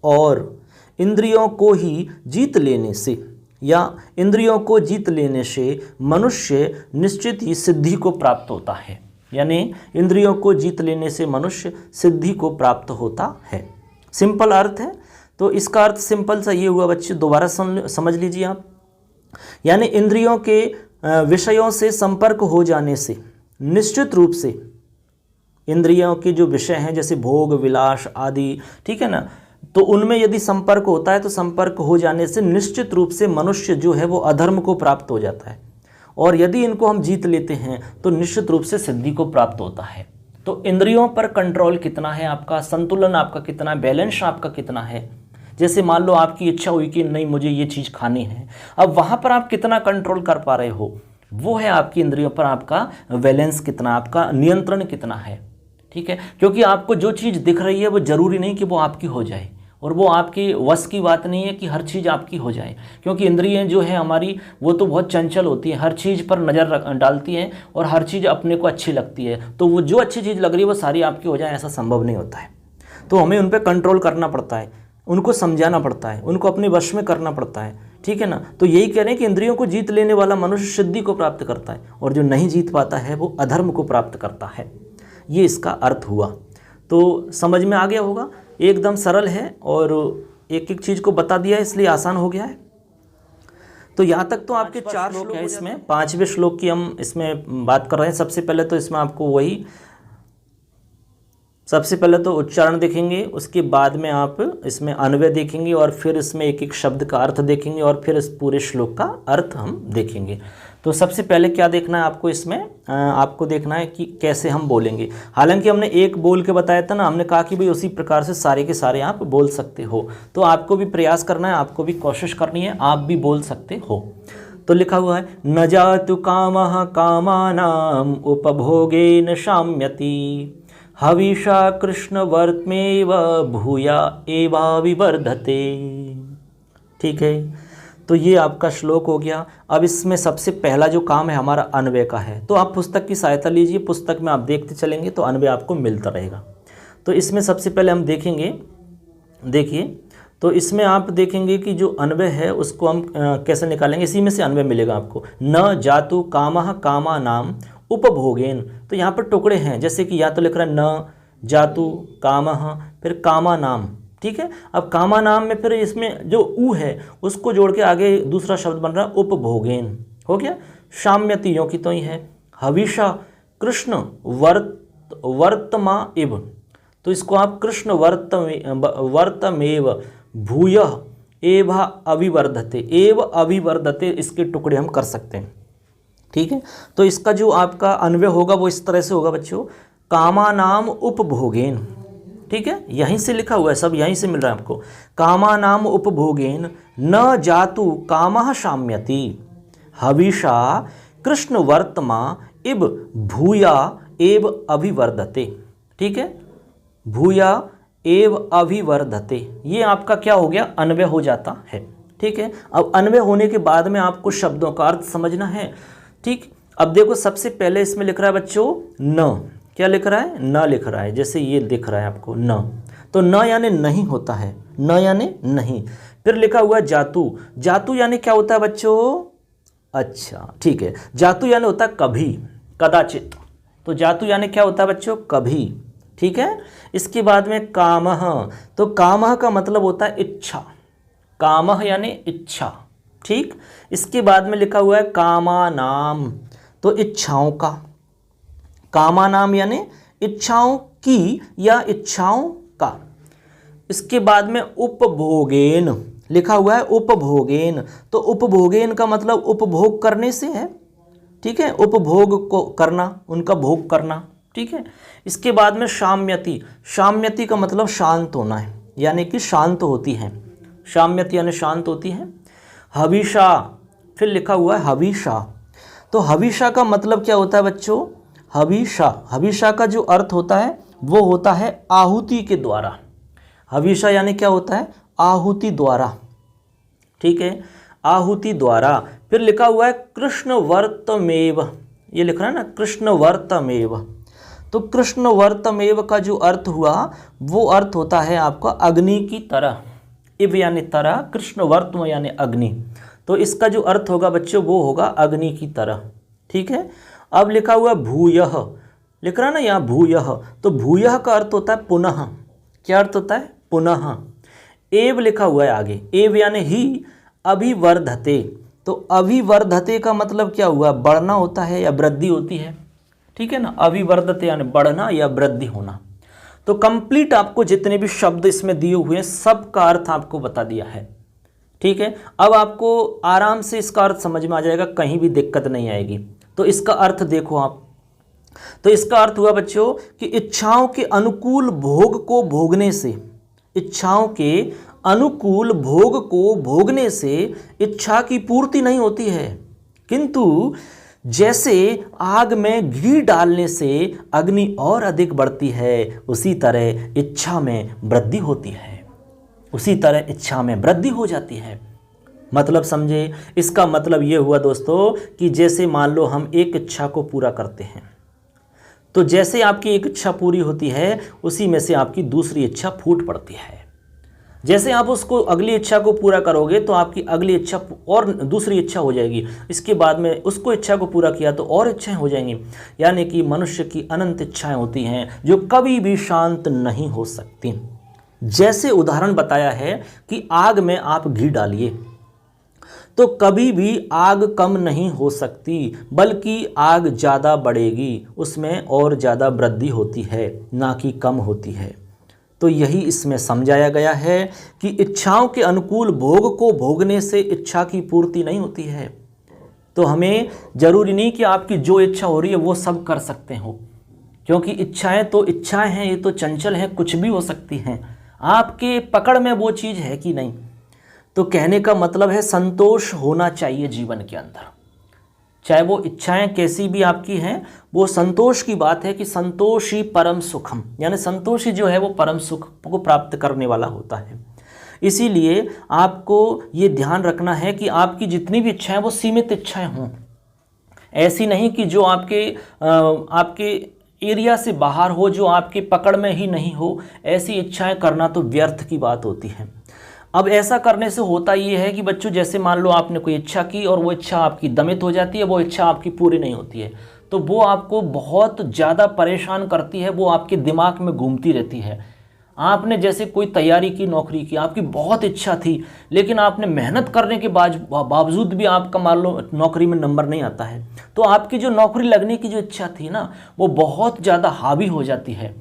और इंद्रियों को ही जीत लेने से या इंद्रियों को जीत लेने से मनुष्य निश्चित ही सिद्धि को प्राप्त होता है, यानी इंद्रियों को जीत लेने से मनुष्य सिद्धि को प्राप्त होता है। सिंपल अर्थ है। तो इसका अर्थ सिंपल सा ये हुआ बच्चे, दोबारा समझ लीजिए आप। यानी इंद्रियों के विषयों से संपर्क हो जाने से निश्चित रूप से इंद्रियों के जो विषय हैं जैसे भोग विलास आदि, ठीक है ना, तो उनमें यदि संपर्क होता है तो संपर्क हो जाने से निश्चित रूप से मनुष्य जो है वो अधर्म को प्राप्त हो जाता है। और यदि इनको हम जीत लेते हैं तो निश्चित रूप से सिद्धि को प्राप्त होता है। तो इंद्रियों पर कंट्रोल कितना है आपका, संतुलन आपका कितना है, बैलेंस आपका कितना है। जैसे मान लो आपकी इच्छा हुई कि नहीं मुझे ये चीज़ खानी है, अब वहाँ पर आप कितना कंट्रोल कर पा रहे हो, वो है आपकी इंद्रियों पर आपका बैलेंस कितना, आपका नियंत्रण कितना है, ठीक है। क्योंकि आपको जो चीज़ दिख रही है वो ज़रूरी नहीं कि वो आपकी हो जाए, और वो आपकी वश की बात नहीं है कि हर चीज़ आपकी हो जाए। क्योंकि इंद्रियां जो है हमारी वो तो बहुत चंचल होती है, हर चीज़ पर नज़र डालती हैं और हर चीज़ अपने को अच्छी लगती है। तो वो जो अच्छी चीज़ लग रही है वो सारी आपकी हो जाए, ऐसा संभव नहीं होता है। तो हमें उन पर कंट्रोल करना पड़ता है, उनको समझाना पड़ता है, उनको अपने वश में करना पड़ता है, ठीक है ना। तो यही कह रहे हैं कि इंद्रियों को जीत लेने वाला मनुष्य सिद्धि को प्राप्त करता है, और जो नहीं जीत पाता है वो अधर्म को प्राप्त करता है। ये इसका अर्थ हुआ। तो समझ में आ गया होगा, एकदम सरल है और एक एक चीज़ को बता दिया है इसलिए आसान हो गया है। तो यहाँ तक तो आपके 4 श्लोक हैं, इसमें 5वें श्लोक की हम इसमें बात कर रहे हैं। सबसे पहले तो इसमें आपको वही, सबसे पहले तो उच्चारण देखेंगे, उसके बाद में आप इसमें अन्वय देखेंगे, और फिर इसमें एक एक शब्द का अर्थ देखेंगे, और फिर इस पूरे श्लोक का अर्थ हम देखेंगे। तो सबसे पहले क्या देखना है आपको, इसमें आपको देखना है कि कैसे हम बोलेंगे। हालांकि हमने एक बोल के बताया था ना, हमने कहा कि भाई उसी प्रकार से सारे के सारे आप बोल सकते हो। तो आपको भी प्रयास करना है, आपको भी कोशिश करनी है, आप भी बोल सकते हो। तो लिखा हुआ है, न जातु कामः कामानाम उपभोगेन शाम्यति, हविषा कृष्ण वर्त्मेव भूया एवा विवर्धते। ठीक है, तो ये आपका श्लोक हो गया। अब इसमें सबसे पहला जो काम है हमारा अन्वय का है। तो आप पुस्तक की सहायता लीजिए, पुस्तक में आप देखते चलेंगे तो अन्वय आपको मिलता रहेगा। तो इसमें सबसे पहले हम देखेंगे, देखिए, तो इसमें आप देखेंगे कि जो अन्वय है उसको हम कैसे निकालेंगे। इसी में से अन्वय मिलेगा आपको। न जातु कामः कामानाम उपभोगेन, तो यहाँ पर टुकड़े हैं, जैसे कि या तो लिख रहा है न जातु कामः, फिर कामानाम, ठीक है। अब कामानाम में फिर इसमें जो उ है उसको जोड़ के आगे दूसरा शब्द बन रहा है उपभोगेन, हो गया। शाम्यति यों की तो ही है। हविषा कृष्ण वर्तमा इव, तो इसको आप कृष्ण वर्तमेव भूयः एव अविवर्धते, एव अविवर्धते, इसके टुकड़े हम कर सकते हैं, ठीक है। तो इसका जो आपका अन्वय होगा वो इस तरह से होगा बच्चों, कामानाम उपभोगेन, ठीक है, यहीं से लिखा हुआ है, सब यहीं से मिल रहा है आपको। कामानाम उपभोगेन न जातु कामः शाम्यति, हविषा कृष्ण वर्तमा इव भूया एव अभिवर्धते, ठीक है, भूया एव अभिवर्धते। ये आपका क्या हो गया, अन्वय हो जाता है, ठीक है। अब अन्वय होने के बाद में आपको शब्दों का अर्थ समझना है, ठीक। अब देखो सबसे पहले इसमें लिख रहा है बच्चों न, क्या लिख रहा है, न लिख रहा है, जैसे ये दिख रहा है आपको न, तो न यानी नहीं होता है, न यानी नहीं। फिर लिखा हुआ है जातु, जातु यानी क्या होता है बच्चों, अच्छा ठीक है, जातु यानी होता है कभी, कदाचित, तो जातु यानी क्या होता है बच्चों, कभी, ठीक है। इसके बाद में कामः, तो कामः का मतलब होता है इच्छा, कामः यानी इच्छा, ठीक। इसके बाद में लिखा हुआ है कामानाम, तो इच्छाओं का, कामानाम यानी इच्छाओं की या इच्छाओं का। इसके बाद में उपभोगेन लिखा हुआ है, उपभोगेन। तो उपभोगेन का मतलब उपभोग करने से है, ठीक है, उपभोग को करना, उनका भोग करना, ठीक है। इसके बाद में शाम्यति, शाम्यति का मतलब शांत होना है, यानी कि शांत होती है, शाम्यति यानी शांत होती है। हविषा, फिर लिखा हुआ है हविषा। तो हविषा का मतलब क्या होता है बच्चों? हविषा, हविषा का जो अर्थ होता है वो होता है आहुति के द्वारा। हविषा यानी क्या होता है? आहुति द्वारा, ठीक है, आहुति द्वारा। फिर लिखा हुआ है कृष्णवर्तमेव, ये लिख रहा है ना, कृष्णवर्तमेव। तो कृष्णवर्तमेव का जो अर्थ हुआ वो अर्थ होता है आपका अग्नि की तरह। इव यानी तरह, कृष्णवर्तम यानी अग्नि। तो इसका जो अर्थ होगा बच्चों वो होगा अग्नि की तरह, ठीक है। अब लिखा हुआ भूयः, लिख रहा है ना यहाँ भूयः। तो भूयः का अर्थ होता है पुनः। क्या अर्थ होता है? पुनः। एव लिखा हुआ है आगे, एव यानी ही अभिवर्धते। तो अभिवर्धते का मतलब क्या हुआ? बढ़ना होता है या वृद्धि होती है, ठीक है ना। अभिवर्धते यानी बढ़ना या वृद्धि होना। तो कंप्लीट आपको जितने भी शब्द इसमें दिए हुए हैं सब का अर्थ आपको बता दिया है, ठीक है। अब आपको आराम से इसका अर्थ समझ में आ जाएगा, कहीं भी दिक्कत नहीं आएगी। तो इसका अर्थ देखो आप। तो इसका अर्थ हुआ बच्चों कि इच्छाओं के अनुकूल भोग को भोगने से, इच्छाओं के अनुकूल भोग को भोगने से इच्छा की पूर्ति नहीं होती है, किंतु जैसे आग में घी डालने से अग्नि और अधिक बढ़ती है, उसी तरह इच्छा में वृद्धि होती है, उसी तरह इच्छा में वृद्धि हो जाती है। मतलब समझे? इसका मतलब ये हुआ दोस्तों कि जैसे मान लो हम एक इच्छा को पूरा करते हैं, तो जैसे आपकी एक इच्छा पूरी होती है उसी में से आपकी दूसरी इच्छा फूट पड़ती है। जैसे आप उसको अगली इच्छा को पूरा करोगे तो आपकी अगली इच्छा और दूसरी इच्छा हो जाएगी, इसके बाद में उसको इच्छा को पूरा किया तो और इच्छाएं हो जाएंगी। यानी कि मनुष्य की अनंत इच्छाएं होती हैं जो कभी भी शांत नहीं हो सकती। जैसे उदाहरण बताया है कि आग में आप घी डालिए तो कभी भी आग कम नहीं हो सकती, बल्कि आग ज़्यादा बढ़ेगी, उसमें और ज़्यादा वृद्धि होती है, ना कि कम होती है। तो यही इसमें समझाया गया है कि इच्छाओं के अनुकूल भोग को भोगने से इच्छा की पूर्ति नहीं होती है। तो हमें ज़रूरी नहीं कि आपकी जो इच्छा हो रही है वो सब कर सकते हो, क्योंकि इच्छाएं तो इच्छाएं हैं, ये तो चंचल हैं, कुछ भी हो सकती हैं। आपके पकड़ में वो चीज़ है कि नहीं। तो कहने का मतलब है संतोष होना चाहिए जीवन के अंदर, चाहे वो इच्छाएं कैसी भी आपकी हैं। वो संतोष की बात है कि संतोष ही परम सुखम, यानी संतोष ही जो है वो परम सुख को प्राप्त करने वाला होता है। इसीलिए आपको ये ध्यान रखना है कि आपकी जितनी भी इच्छाएं वो सीमित इच्छाएं हों, ऐसी नहीं कि जो आपके एरिया से बाहर हो, जो आपकी पकड़ में ही नहीं हो। ऐसी इच्छाएं करना तो व्यर्थ की बात होती है। अब ऐसा करने से होता ये है कि बच्चों जैसे मान लो आपने कोई इच्छा की और वो इच्छा आपकी दमित हो जाती है, वो इच्छा आपकी पूरी नहीं होती है, तो वो आपको बहुत ज़्यादा परेशान करती है, वो आपके दिमाग में घूमती रहती है। आपने जैसे कोई तैयारी की, नौकरी की, आपकी बहुत इच्छा थी, लेकिन आपने मेहनत करने के बावजूद भी आपका मान लो नौकरी में नंबर नहीं आता है, तो आपकी जो नौकरी लगने की जो इच्छा थी ना वो बहुत ज़्यादा हावी हो जाती है।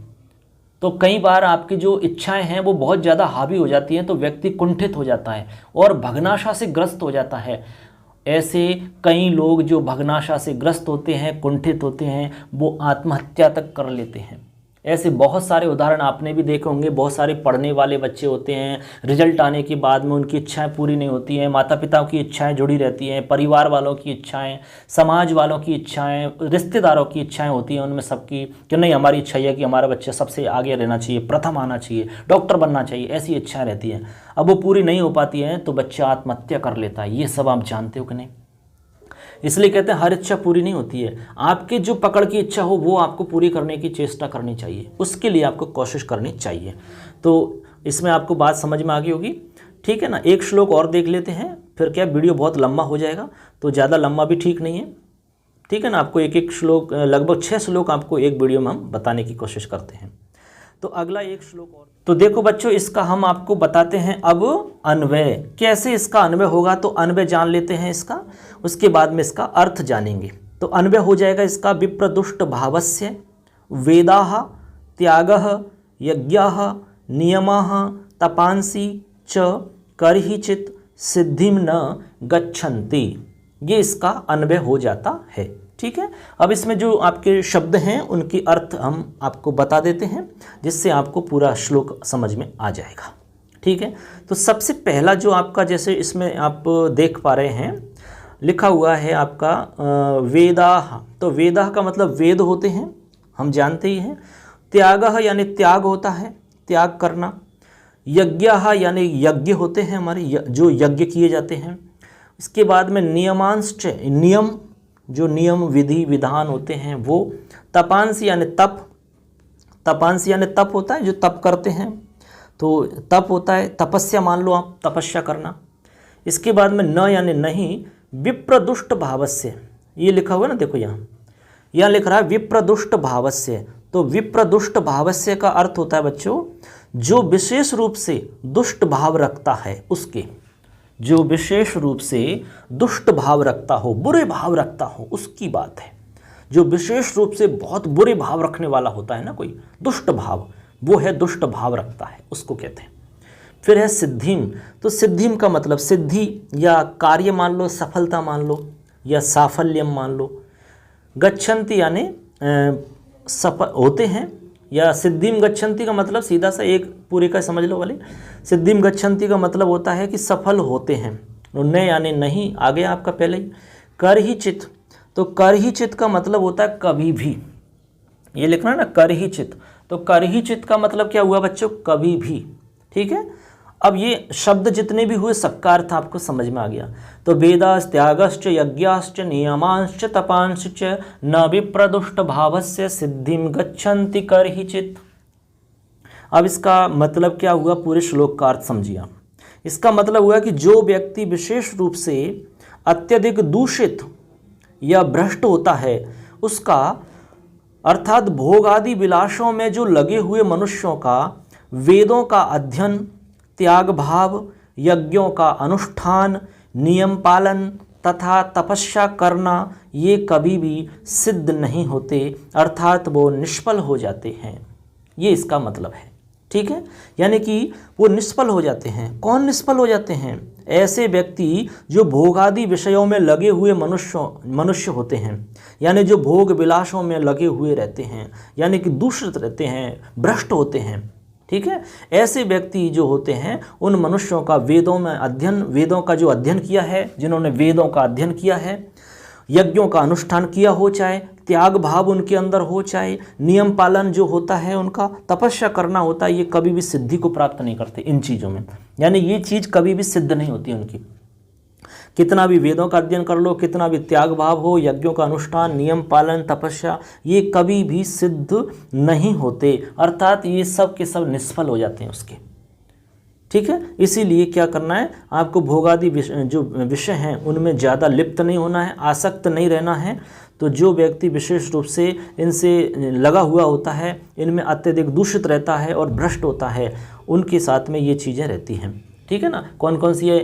तो कई बार आपकी जो इच्छाएं हैं वो बहुत ज़्यादा हावी हो जाती हैं, तो व्यक्ति कुंठित हो जाता है और भग्नाशा से ग्रस्त हो जाता है। ऐसे कई लोग जो भग्नाशा से ग्रस्त होते हैं, कुंठित होते हैं, वो आत्महत्या तक कर लेते हैं। ऐसे बहुत सारे उदाहरण आपने भी देखे होंगे। बहुत सारे पढ़ने वाले बच्चे होते हैं, रिजल्ट आने के बाद में उनकी इच्छाएं पूरी नहीं होती हैं, माता पिता की इच्छाएं जुड़ी रहती हैं, परिवार वालों की इच्छाएं, समाज वालों की इच्छाएं, रिश्तेदारों की इच्छाएं होती हैं उनमें सबकी, कि नहीं हमारी इच्छा है कि हमारा बच्चा सबसे आगे रहना चाहिए, प्रथम आना चाहिए, डॉक्टर बनना चाहिए, ऐसी इच्छाएँ रहती हैं। अब वो पूरी नहीं हो पाती हैं तो बच्चा आत्महत्या कर लेता है। ये सब आप जानते हो कि नहीं? इसलिए कहते हैं हर इच्छा पूरी नहीं होती है। आपके जो पकड़ की इच्छा हो वो आपको पूरी करने की चेष्टा करनी चाहिए, उसके लिए आपको कोशिश करनी चाहिए। तो इसमें आपको बात समझ में आ गई होगी, ठीक है ना। एक श्लोक और देख लेते हैं, फिर क्या वीडियो बहुत लंबा हो जाएगा, तो ज़्यादा लंबा भी ठीक नहीं है, ठीक है ना। आपको एक एक श्लोक, लगभग 6 श्लोक आपको एक वीडियो में हम बताने की कोशिश करते हैं। तो अगला एक श्लोक और, तो देखो बच्चों इसका हम आपको बताते हैं अब अन्वय, कैसे इसका अन्वय होगा। तो अन्वय जान लेते हैं इसका, उसके बाद में इसका अर्थ जानेंगे। तो अन्वय हो जाएगा इसका, विप्रदुष्ट भावस्य वेदाः त्यागः यज्ञाः नियमाः तपांसि च कर्हिचित् सिद्धिं न गच्छन्ति। ये इसका अन्वय हो जाता है। ठीक है, अब इसमें जो आपके शब्द हैं उनकी अर्थ हम आपको बता देते हैं, जिससे आपको पूरा श्लोक समझ में आ जाएगा। ठीक है, तो सबसे पहला जो आपका, जैसे इसमें आप देख पा रहे हैं लिखा हुआ है आपका वेदाः, तो वेदाः का मतलब वेद होते हैं, हम जानते ही हैं। त्यागः यानी त्याग होता है, त्याग करना। यज्ञाः यानी यज्ञ होते हैं हमारे, जो यज्ञ किए जाते हैं। इसके बाद में नियमांश्च, नियम, जो नियम विधि विधान होते हैं वो। तपांसि यानी तप, तपांसि यानी तप होता है, जो तप करते हैं, तो तप होता है, तपस्या मान लो आप, तपस्या करना। इसके बाद में न यानी नहीं, विप्रदुष्ट भावस्य, ये लिखा हुआ है ना, देखो यहाँ लिख रहा है विप्रदुष्ट भावस्य। तो विप्रदुष्ट भावस्य का अर्थ होता है बच्चों, जो विशेष रूप से दुष्ट भाव रखता है उसके, जो विशेष रूप से दुष्ट भाव रखता हो, बुरे भाव रखता हो, उसकी बात है। जो विशेष रूप से बहुत बुरे भाव रखने वाला होता है ना कोई, दुष्ट भाव, वो है दुष्ट भाव रखता है, उसको कहते हैं। फिर है सिद्धिम, तो सिद्धिम का मतलब सिद्धि या कार्य मान लो, सफलता मान लो, या साफल्यम मान लो। गच्छन्ति यानी सफल होते हैं, या सिद्धिम गच्छन्ति का मतलब सीधा सा एक पूरे का समझ लो वाले। सिद्धिम गच्छन्ति का मतलब होता है कि सफल होते हैं। न यानी नहीं, आ गया आपका पहले ही। कर्हिचित्, तो कर्हिचित् का मतलब होता है कभी भी, ये लिखना है ना कर्हिचित्, तो कर्हिचित् का मतलब क्या हुआ बच्चों, कभी भी। ठीक है, अब ये शब्द जितने भी हुए सबका अर्थ आपको समझ में आ गया। तो वेदास् त्यागश्च यज्ञाश्च नियमांश्च तपांश्च न विप्रदुष्ट भावस्य सिद्धिं गच्छन्ति कर्हिचित्। अब इसका मतलब क्या हुआ, पूरे श्लोक का अर्थ समझिए आप। इसका मतलब हुआ कि जो व्यक्ति विशेष रूप से अत्यधिक दूषित या भ्रष्ट होता है, उसका अर्थात भोग आदि विलासों में जो लगे हुए मनुष्यों का वेदों का अध्ययन, त्याग भाव, यज्ञों का अनुष्ठान, नियम पालन तथा तपस्या करना, ये कभी भी सिद्ध नहीं होते, अर्थात वो निष्फल हो जाते हैं। ये इसका मतलब है। ठीक है, यानी कि वो निष्फल हो जाते हैं। कौन निष्फल हो जाते हैं? ऐसे व्यक्ति जो भोगादि विषयों में लगे हुए मनुष्य होते हैं, यानी जो भोग विलासों में लगे हुए रहते हैं, यानी कि दूषित रहते हैं, भ्रष्ट होते हैं। ठीक है, ऐसे व्यक्ति जो होते हैं उन मनुष्यों का वेदों में अध्ययन, वेदों का जो अध्ययन किया है, जिन्होंने वेदों का अध्ययन किया है, यज्ञों का अनुष्ठान किया हो, चाहे त्याग भाव उनके अंदर हो, चाहे नियम पालन जो होता है उनका, तपस्या करना होता है, ये कभी भी सिद्धि को प्राप्त नहीं करते इन चीज़ों में। यानी ये चीज़ कभी भी सिद्ध नहीं होती उनकी। कितना भी वेदों का अध्ययन कर लो, कितना भी त्याग भाव हो, यज्ञों का अनुष्ठान, नियम पालन, तपस्या, ये कभी भी सिद्ध नहीं होते, अर्थात ये सब के सब निष्फल हो जाते हैं उसके। ठीक है, इसीलिए क्या करना है आपको, भोगादि जो विषय हैं उनमें ज़्यादा लिप्त नहीं होना है, आसक्त नहीं रहना है। तो जो व्यक्ति विशेष रूप से इनसे लगा हुआ होता है, इनमें अत्यधिक दूषित रहता है और भ्रष्ट होता है, उनके साथ में ये चीज़ें रहती हैं। ठीक है ना, कौन कौन सी है?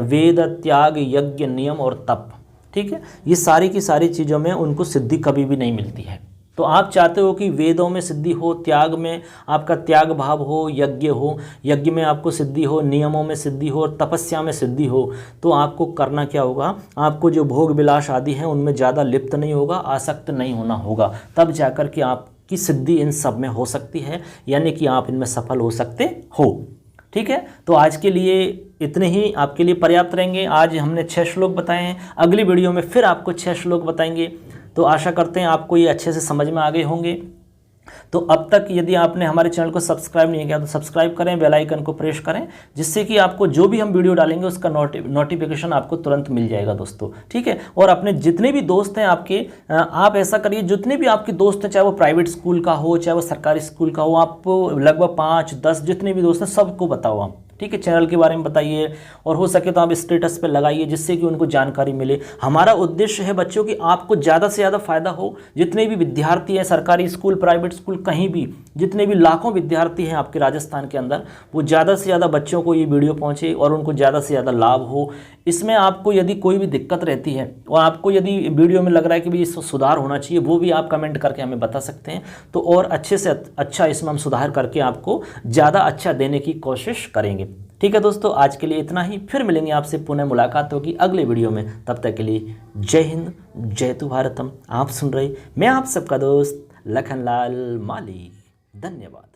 वेद, त्याग, यज्ञ, नियम और तप। ठीक है, ये सारी की सारी चीज़ों में उनको सिद्धि कभी भी नहीं मिलती है। तो आप चाहते हो कि वेदों में सिद्धि हो, त्याग में आपका त्याग भाव हो, यज्ञ में आपको सिद्धि हो, नियमों में सिद्धि हो और तपस्या में सिद्धि हो, तो आपको करना क्या होगा, आपको जो भोग विलास आदि हैं उनमें ज़्यादा लिप्त नहीं होगा, आसक्त नहीं होना होगा, तब जाकर के आपकी सिद्धि इन सब में हो सकती है, यानी कि आप इनमें सफल हो सकते हो। ठीक है, तो आज के लिए इतने ही आपके लिए पर्याप्त रहेंगे। आज हमने 6 श्लोक बताए हैं, अगली वीडियो में फिर आपको 6 श्लोक बताएंगे। तो आशा करते हैं आपको ये अच्छे से समझ में आ गए होंगे। तो अब तक यदि आपने हमारे चैनल को सब्सक्राइब नहीं किया तो सब्सक्राइब करें, बेल आइकन को प्रेस करें, जिससे कि आपको जो भी हम वीडियो डालेंगे उसका नोटिफिकेशन आपको तुरंत मिल जाएगा दोस्तों। ठीक है, और अपने जितने भी दोस्त हैं आपके, आप ऐसा करिए, जितने भी आपके दोस्त हैं, चाहे वो प्राइवेट स्कूल का हो, चाहे वो सरकारी स्कूल का हो, आप लगभग 5-10 जितने भी दोस्त हैं सबको बताओ आप। ठीक है, चैनल के बारे में बताइए और हो सके तो आप स्टेटस पे लगाइए जिससे कि उनको जानकारी मिले। हमारा उद्देश्य है बच्चों कि आपको ज़्यादा से ज़्यादा फायदा हो। जितने भी विद्यार्थी हैं सरकारी स्कूल, प्राइवेट स्कूल, कहीं भी जितने भी लाखों विद्यार्थी हैं आपके राजस्थान के अंदर, वो ज़्यादा से ज़्यादा बच्चों को ये वीडियो पहुँचे और उनको ज़्यादा से ज़्यादा लाभ हो। इसमें आपको यदि कोई भी दिक्कत रहती है और आपको यदि वीडियो में लग रहा है कि भाई इसमें सुधार होना चाहिए, वो भी आप कमेंट करके हमें बता सकते हैं, तो और अच्छे से अच्छा इसमें हम सुधार करके आपको ज़्यादा अच्छा देने की कोशिश करेंगे। ठीक है दोस्तों, आज के लिए इतना ही। फिर मिलेंगे आपसे, पुनः मुलाकात होगी अगले वीडियो में। तब तक के लिए जय हिंद, जय तु भारतम। आप सुन रहे मैं आप सबका दोस्त लखनलाल माली। धन्यवाद।